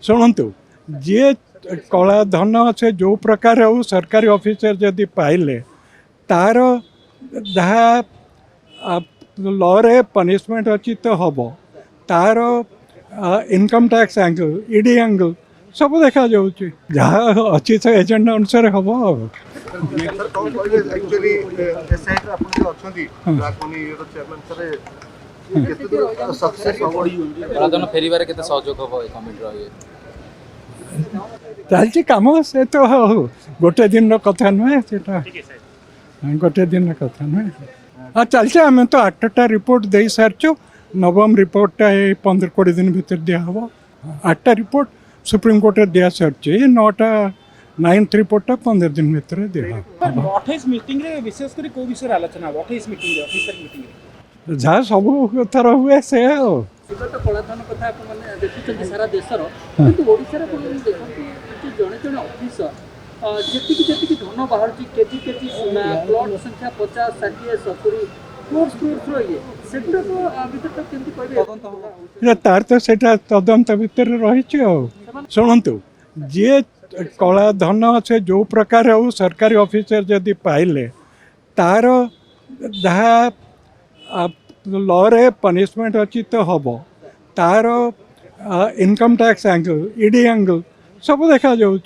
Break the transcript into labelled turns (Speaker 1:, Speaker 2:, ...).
Speaker 1: शुणु जी कला धन से जो प्रकार हो सरकारी ऑफिसर जदि पाइले तार जहाँ लॉ रे पनिशमेंट अच्छी तो हम तार income tax angle ED angle सब देखा जाऊँ जहाँ अच्छी से एजेंडा अनुसार हम चलती कम से तो गोटे दिन कथा नुहे गोटे दिन कथा नुहे हाँ चलते आम तो 8टा रिपोर्ट दे सारचु नवम रिपोर्टा 15-20 दिन भीतर दिहब 8टा रिपोर्ट सुप्रीम कोर्ट दिया सारी 9टा 9th रिपोर्टा 15 दिन भीतर दिहब
Speaker 2: विशेषकर कौ विषय आलोचना 28 मीटिंग
Speaker 1: जहाँ सब थर हुए से
Speaker 3: तो कलाधन कथा देखुं सारा देशर किंतु ओडिशा रे देखते जड़े जड़े ऑफिसर जी धन बाहर केजी केजी प्लॉट संख्या 50-60-70
Speaker 1: तार तो सेटा तदंत भितर रही शुणु जी कला धन से जो प्रकार हो सरकारी ऑफिसर जदि पाइले तार जहाँ लॉ रे पनिशमेंट अच्छी तो हम तार income tax angle ED angle सब देखा जाऊँ